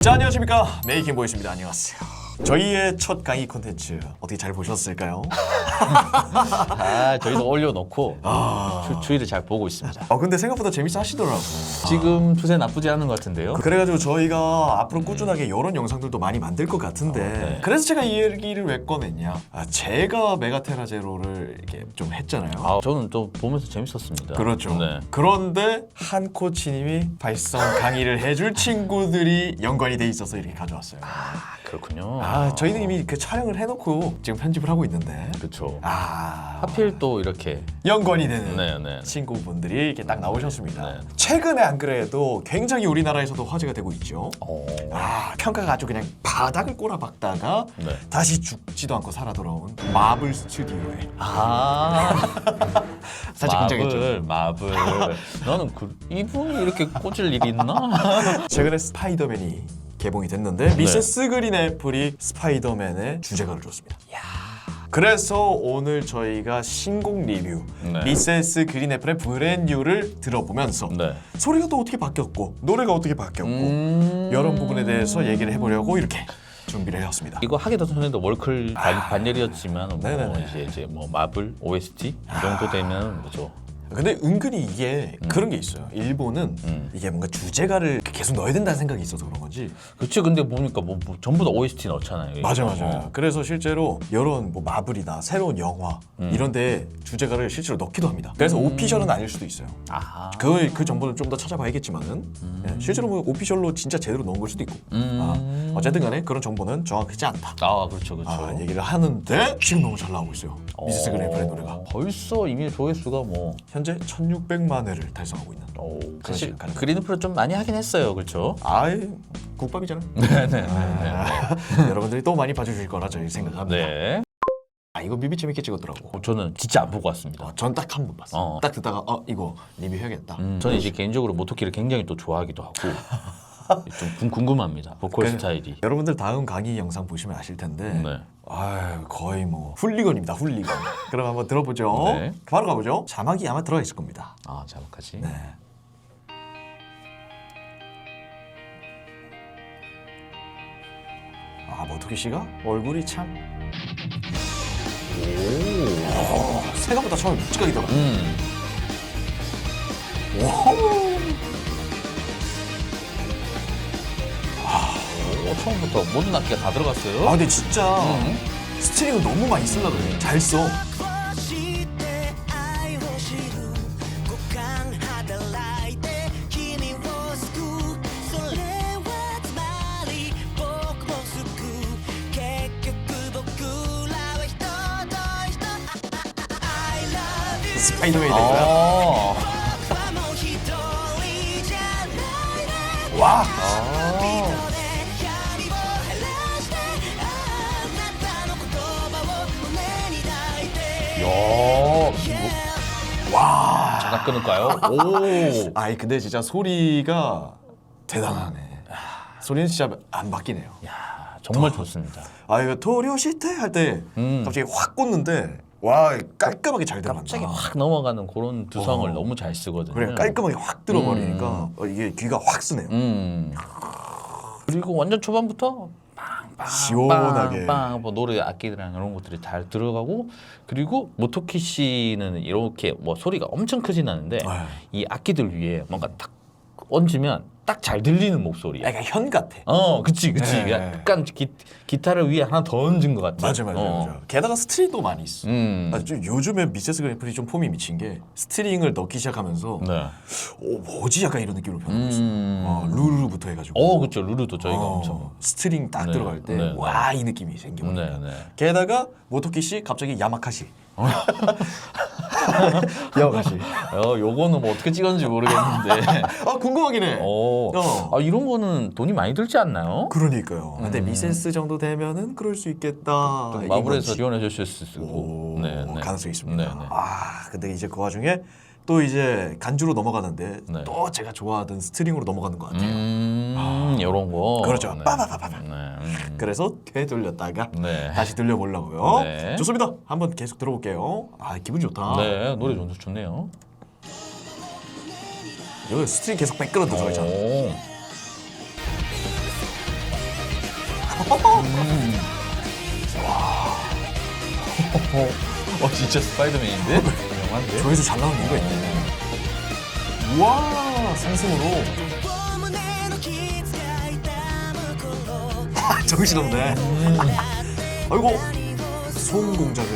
자, 안녕하십니까, 메이킹보이스입니다. 안녕하세요. 저희의 첫 강의 콘텐츠 어떻게 잘 보셨을까요? 저희도 올려놓고 추이를 잘 보고 있습니다. 근데 생각보다 재밌어 하시더라고요. 지금 추세 나쁘지 않은 것 같은데요. 그래가지고 저희가 앞으로 꾸준하게 이런 영상들도 많이 만들 것 같은데 네. 그래서 제가 이 얘기를 왜 꺼냈냐, 제가 메가테라 제로를 이렇게 좀 했잖아요. 저는 또 보면서 재밌었습니다. 그렇죠. 네. 그런데 한 코치님이 발성 강의를 해줄 친구들이 연관이 돼 있어서 이렇게 가져왔어요. 그렇군요. 저희는 이미 그 촬영을 해놓고 지금 편집을 하고 있는데 그렇죠. 하필 하필 또 이렇게 연관이 되는 네. 친구분들이 이렇게 딱 나오셨습니다. 네. 최근에 안 그래도 굉장히 우리나라에서도 화제가 되고 있죠. 평가가 아주 그냥 바닥을 꼬라박다가 네. 다시 죽지도 않고 살아 돌아온 마블 스튜디오에 살짝 긴장했죠. 마블. 나는 이분이 이렇게 꽂을 일이 있나? 최근에 스파이더맨이 개봉이 됐는데 미세스 그린 애플이 스파이더맨의 주제가를 줬습니다. 그래서 오늘 저희가 신곡 리뷰 네. 미세스 그린 애플의 브랜뉴를 들어보면서 네. 소리가 또 어떻게 바뀌었고 노래가 어떻게 바뀌었고 이런 부분에 대해서 얘기를 해보려고 이렇게 준비를 해왔습니다. 이거 하기도 전에도 월클 반열이었지만 네네네. 이제 뭐 마블 OST 이 정도 되면 뭐죠. 근데 은근히 이게 그런 게 있어요. 일본은 이게 뭔가 주제가를 계속 넣어야 된다는 생각이 있어서 그런 건지. 그치. 근데 보니까 뭐 전부 다 OST 넣잖아요. 맞아요. 그래서 실제로 이런 뭐 마블이나 새로운 영화 이런데 주제가를 실제로 넣기도 합니다. 그래서 오피셜은 아닐 수도 있어요. 그 정보는 좀 더 찾아봐야겠지만은 실제로 뭐 오피셜로 진짜 제대로 넣은 걸 수도 있고. 어쨌든 간에 그런 정보는 정확하지 않다. 그렇죠. 얘기를 하는데 지금 너무 잘 나오고 있어요. 미세스 그린 애플의 노래가. 벌써 이미 조회수가 뭐 현재 1600만 회를 달성하고 있는. 사실 가능. 그린애플을 좀 많이 하긴 했어요. 그렇죠? 국밥이잖아요. 네네. 여러분들이 또 많이 봐주실 거라 저희 생각합니다. 네. 이거 뮤비 재밌게 찍었더라고. 저는 진짜 안 보고 왔습니다. 전 딱 한 번 봤어. 딱 듣다가 이거 리뷰해야겠다. 저는 이제 개인적으로 모토키를 굉장히 또 좋아하기도 하고 좀 궁금합니다. 보컬 스타일이. 여러분들 다음 강의 영상 보시면 아실 텐데 네. 거의 뭐 훌리건입니다. 훌리건. 그럼 한번 들어보죠. 네. 바로 가보죠. 자막이 아마 들어가 있을 겁니다. 자막하지. 네. 모토키 씨가 얼굴이 참. 생각보다 처음에 묵직하더라. 처음부터 모든 악기가 다 들어갔어요. 근데 진짜 스트링을 너무 많이 쓰려고 그래. 잘 써. 스파이더맨이 된 거야? 와! 와! 잠깐 끊을까요? 근데 진짜 소리가 대단하네. 소리는 진짜 안 바뀌네요. 정말 좋습니다. 이거 토리오시테 할 때 갑자기 확 꽂는데 깔끔하게 잘 들어간다. 갑자기 확 넘어가는 그런 두성을 너무 잘 쓰거든요. 그래, 깔끔하게 확 들어버리니까 이게 귀가 확 쓰네요. 그리고 완전 초반부터 시원하게. 뭐 노래 악기들이랑 이런 것들이 잘 들어가고, 그리고 모토키 씨는 이렇게 뭐 소리가 엄청 크진 않은데 이 악기들 위에 뭔가 딱 얹으면 딱 잘 들리는 목소리야. 약간 현 같아. 그치. 네. 약간 기타를 위에 하나 더 얹은 것 같아. 맞아. 게다가 스트링도 많이 있어. 좀 요즘에 미세스 그린 애플이 좀 폼이 미친 게 스트링을 넣기 시작하면서 뭐지? 약간 이런 느낌으로 변하고 있어. 루루부터 해가지고. 그쵸. 루루도 저희가 엄청. 스트링 딱 들어갈 때 이 느낌이 생겨버린다. 게다가 모토키 씨 갑자기 야마카시. 야마카시. 요거는 뭐 어떻게 찍었는지 모르겠는데. 궁금하긴 해. 이런 거는 돈이 많이 들지 않나요? 그러니까요. 근데 미세스 정도 되면은 그럴 수 있겠다. 마블에서 지원해 주실 수 있고. 가능성이 있습니다. 네네. 근데 이제 그 와중에 또 이제 간주로 넘어가는데 네. 또 제가 좋아하던 스트링으로 넘어가는 것 같아요. 이런 거. 그렇죠. 네. 빠바바바바. 네. 그래서 되돌렸다가 네. 다시 들려보려고요. 네. 좋습니다. 한번 계속 들어볼게요. 기분 좋다. 네, 노래 좋네요. 여기 스트링 계속 매끄러져 있잖아. 진짜 스파이더맨인데? 영화인데? 조회수 잘 나오는 이유가 있네. 우와, 상승으로. 정신없네. 아이고, 소음 공작을.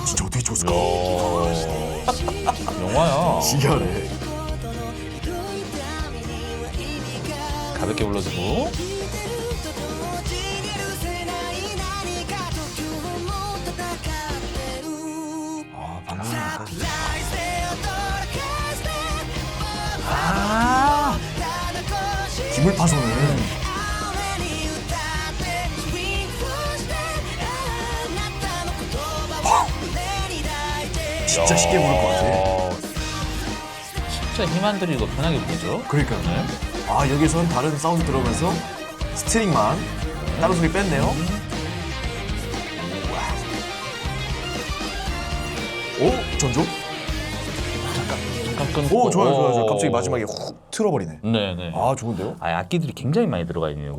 진짜 어떻게 줬을까? 영화야. 신기하네. 가볍게 불러주고. 아, 방금 약간. 기물 파손을. 진짜 쉽게 부를 것 같아. 진짜 힘 안 들이고 편하게 부르죠. 그러니까요. 아, 여기선 다른 사운드 들어오면서 스트링만 다른 소리 뺐네요. 오, 전조? 잠깐 끊고. 오, 좋아요. 갑자기 마지막에 훅 틀어버리네. 네네. 아, 좋은데요? 악기들이 굉장히 많이 들어가 있네요.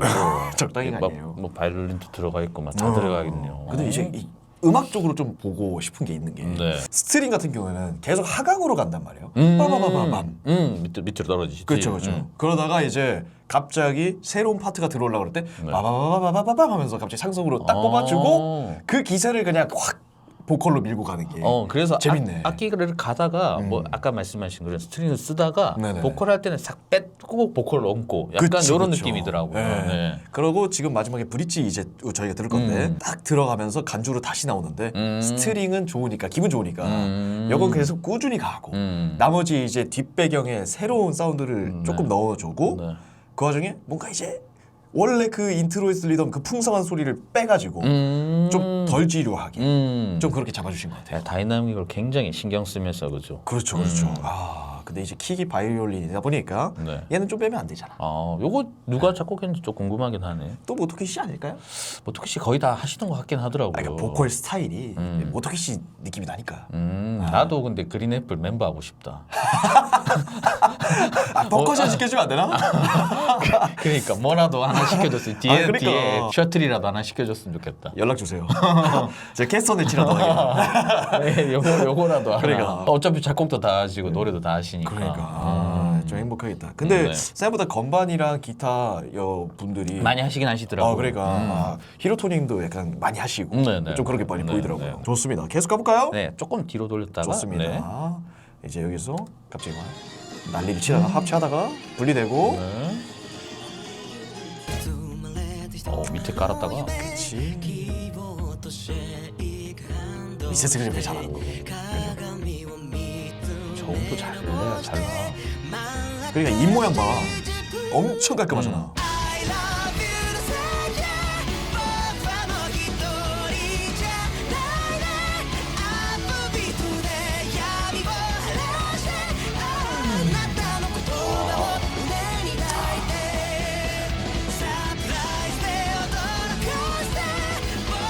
적당히가 아니에요. 뭐 바이올린도 들어가 있고 막 다 들어가 있네요. 근데 이제 이 음악적으로 좀 보고 싶은 게 있는 게 네. 스트링 같은 경우에는 계속 하강으로 간단 말이에요. 빠바바바밤. 밑으로 떨어지지. 그렇죠. 그러다가 이제 갑자기 새로운 파트가 들어오려고 그럴 때 빠바바바바바밤 하면서 갑자기 상성으로 딱 뽑아주고 그 기세를 그냥 확 보컬로 밀고 가는 게 그래서 재밌네. 악기를 가다가 뭐 아까 말씀하신 그런 스트링을 쓰다가 네네. 보컬 할 때는 싹 뺏고 보컬 얹고 약간 그치, 이런 그쵸. 느낌이더라고요. 네. 네. 그러고 지금 마지막에 브릿지 이제 저희가 들을 건데 딱 들어가면서 간주로 다시 나오는데 스트링은 좋으니까 기분 좋으니까 이건 계속 꾸준히 가고 나머지 이제 뒷배경에 새로운 사운드를 조금 넣어주고 네. 그 와중에 뭔가 이제 원래 그 인트로에서 들리던 그 풍성한 소리를 빼가지고 좀 덜 지루하게 좀 그렇게 잡아주신 것 같아요. 다이나믹을 굉장히 신경 쓰면서 그죠. 그렇죠. 아, 근데 이제 킥이 바이올린이다 보니까 네. 얘는 좀 빼면 안 되잖아. 요거 누가 작곡했는지 좀 궁금하긴 하네. 또 모토키 씨 아닐까요? 모토키 씨 거의 다 하시는 것 같긴 하더라고요. 그러니까 보컬 스타일이 모토키 씨 느낌이 나니까. 나도 근데 그린 애플 멤버 하고 싶다. 버커션 시켜주면 안 되나? 그러니까 뭐라도 하나 시켜줬으면 뒤에 그러니까. 뒤에 셔틀이라도 하나 시켜줬으면 좋겠다. 연락 주세요. 제가 캐스터 내치라도 하게. 네, 요거라도 하나. 그러니까. 어차피 작곡도 다 하시고 노래도 다 하시니까. 그러니까 좀 행복하겠다. 근데 네. 생각보다 건반이랑 기타 분들이 많이 하시긴 하시더라고요. 그러니까 히로토님도 약간 많이 하시고 네네. 좀 그렇게 많이 네, 보이더라고요. 네. 좋습니다. 계속 가볼까요? 네, 조금 뒤로 돌렸다가. 좋습니다. 네. 이제 여기서 갑자기 막 난리를 치다가 합체하다가 분리되고 네. 밑에 깔았다가. 그치. 미세스 그래프이 잘하는 거고. 저음도 잘 내요, 잘 나. 그러니까 입 모양 봐. 엄청 깔끔하잖아.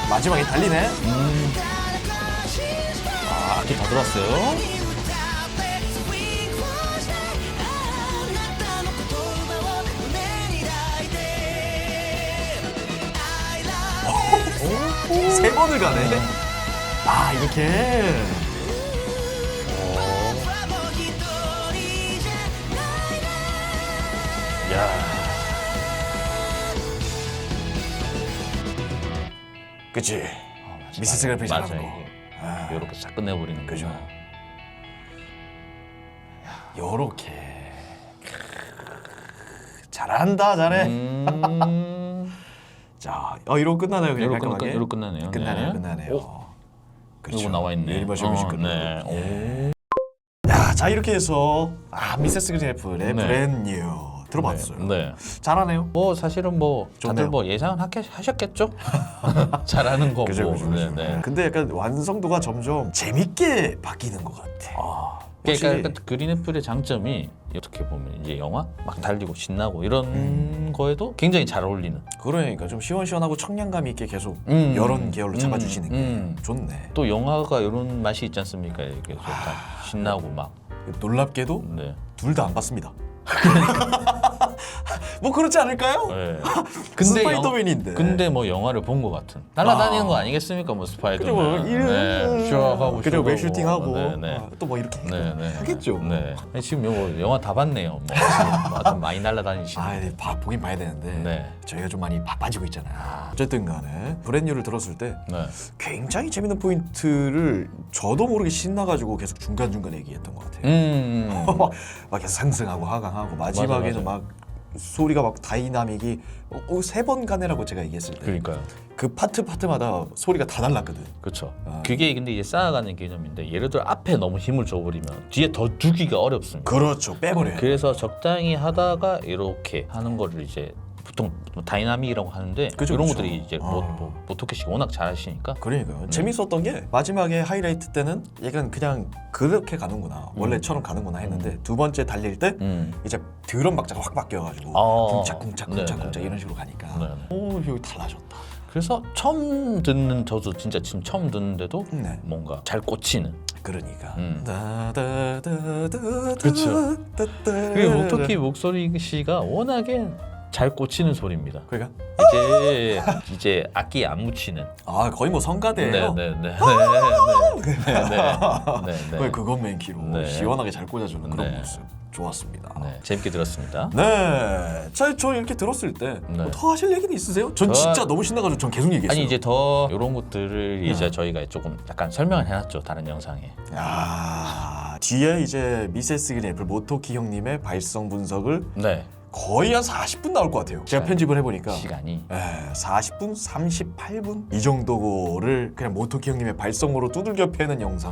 마지막에 달리네. 악기 다 들어왔어요. 세 번을 가네. 아, 이렇게. 야. 그치. 미세스 그래프이 잘하는 거. 이렇게 싹 끝내버리는 그죠. 거죠. 요렇게. 잘한다, 잘해. 자, 이러고 끝나나요? 그냥 깔끔하게? 이렇게 끝나네요. 끝나네요. 이거 나와 있네. 일반적인 식으로. 네. 야, 자 이렇게 해서 미세스 그래프의 네. 브랜뉴 들어봤어요. 네. 잘하네요. 뭐 사실은 뭐 다들 좋네요. 뭐 예상은 하셨겠죠? 잘하는 거고. 그죠. 네. 근데 약간 완성도가 점점 재밌게 바뀌는 것 같아. 그러니까 그린 애플의 장점이 어떻게 보면 이제 영화 막 달리고 신나고 이런 거에도 굉장히 잘 어울리는. 그러니까 좀 시원시원하고 청량감 있게 계속 이런 계열로 잡아주시는 게 좋네. 또 영화가 이런 맛이 있지 않습니까? 이렇게 좀 다 신나고 막 놀랍게도 네. 둘 다 안 봤습니다. 뭐 그렇지 않을까요? 네. 스파이더맨인데. 근데 뭐 영화를 본 것 같은 날아다니는 거 아니겠습니까? 뭐 스파이더맨. 그죠, 뭐 네. 슈하고 그리고 왜 슈팅하고 네, 네. 또 뭐 이렇게 네. 하겠죠. 네. 지금 뭐 영화 다 봤네요. 뭐 지금 좀 많이 날아다니시는. 아, 네, 보긴 봐야 되는데 네. 저희가 좀 많이 바빠지고 있잖아요. 어쨌든 간에 브랜뉴를 들었을 때 네. 굉장히 재밌는 포인트를 저도 모르게 신나가지고 계속 중간중간 얘기했던 것 같아요. 막 계속 상승하고 하강하고 마지막에는 맞아. 막 소리가 막 다이나믹이 3번 가네라고 제가 얘기했을 때 그러니까요. 그 파트마다 소리가 다 달랐거든. 그렇죠. 그게 근데 이제 쌓아가는 개념인데 예를 들어 앞에 너무 힘을 줘버리면 뒤에 더 주기가 어렵습니다. 그렇죠. 빼버려요. 그래서 적당히 하다가 이렇게 하는 거를 이제 보통 뭐 다이나믹이라고 하는데 그죠, 이런 그죠. 것들이 이제 모토키 씨가 워낙 잘하시니까 그러니까요. 재밌었던 게 마지막에 하이라이트 때는 약간 그냥 그렇게 가는구나 원래처럼 가는구나 했는데 두 번째 달릴 때 이제 드럼 박자가 확 바뀌어가지고 쿵짝쿵짝 네네네. 이런 식으로 가니까 네네. 오 여기 달라졌다. 그래서 처음 듣는 저도 진짜 지금 처음 듣는데도 네. 뭔가 잘 꽂히는 그러니까 그쵸. 그리고 모토키 목소리 씨가 워낙에 잘 꽂히는 소리입니다. 그러니까 이제 악기 안 묻히는. 아 거의 뭐 성가대예요. 네네네. 거의 그것만 키로 네. 시원하게 잘 꽂아주는 그런 네. 모습 좋았습니다. 네, 재밌게 들었습니다. 네, 저 이렇게 들었을 때 네. 더 하실 얘기는 있으세요? 전 더- 진짜 너무 신나가지고 전 계속 얘기했어요. 아니 이제 더 이런 것들을 이제 저희가 조금 약간 설명을 해놨죠 다른 영상에. 뒤에 이제 미세스 그린 애플 모토키 형님의 발성 분석을 네. 거의 한 40분 나올 것 같아요. 제가 편집을 해보니까 시간이 40분, 38분 이 정도를 그냥 모토키 형님의 발성으로 두들겨 패는 영상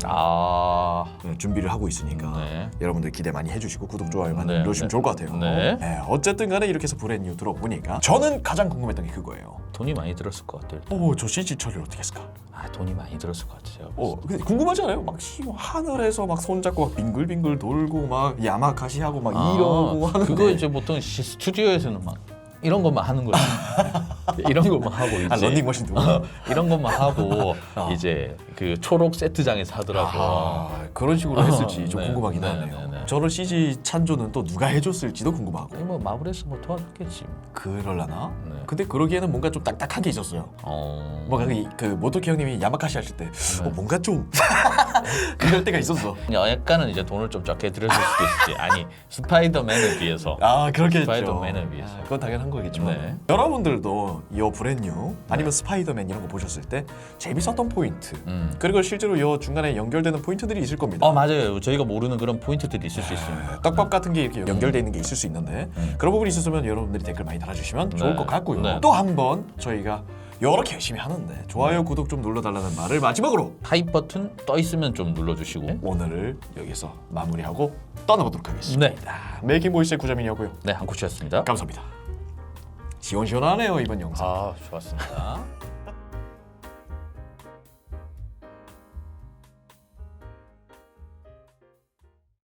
준비를 하고 있으니까 네. 여러분들 기대 많이 해주시고 구독, 좋아요 많이 네, 눌러주시면 네. 좋을 것 같아요. 네. 어쨌든 간에 이렇게 해서 브랜뉴 들어보니까 저는 가장 궁금했던 게 그거예요. 돈이 많이 들었을 것 같아요. 저 CG 처리를 어떻게 했을까? 돈이 많이 들었을 것 같아요. 근데 궁금하지 않아요? 막 하늘에서 막 손잡고 막 빙글빙글 돌고 막 야마카시 하고 막 이러고 하는데 그거 이제 보통 스튜디오에서는 막 이런 것만 하는 거지. 이런 것만 하고 이제 런닝머신 두고 이런 것만 하고 이제 그 초록 세트장에서 하더라고. 그런 식으로 했을지 좀 네, 궁금하긴 네, 하네요. 네, 네. 저런 CG 찬조는 또 누가 해줬을지도 궁금하고. 뭐 마블에서 뭐 도와줬겠지. 그럴라나? 네. 근데 그러기에는 뭔가 좀 딱딱하게 있었어요. 뭔가 그 모토키 형님이 야마카시 하실 때 뭔가 좀 그럴 때가 있었어. 약간은 이제 돈을 좀 적게 들였을 수도 있지. 아니 스파이더맨을 비해서. 그렇겠죠. 스파이더맨을 위해서. 그건 당연한 거겠지만 네. 여러분들도 이 브랜뉴 아니면 스파이더맨 이런 거 보셨을 때 재밌었던 포인트 그리고 실제로 이 중간에 연결되는 포인트들이 있을 겁니다. 맞아요. 저희가 모르는 그런 포인트들이 있을 수 있습니다. 떡밥 같은 게 이렇게 연결되어 있는 게 있을 수 있는데 그런 부분이 있으면 여러분들이 댓글 많이 달아주시면 좋을 것 같고요. 네. 또 한 번 저희가 이렇게 열심히 하는데 좋아요, 구독 좀 눌러달라는 말을 마지막으로 하이 버튼 떠 있으면 좀 눌러주시고. 오늘을 여기서 마무리하고 떠나보도록 하겠습니다. 메이킹 보이스의 구자민이었고요. 네, 한쿠씨였습니다. 감사합니다. 시원시원하네요 이번 영상. 좋았습니다.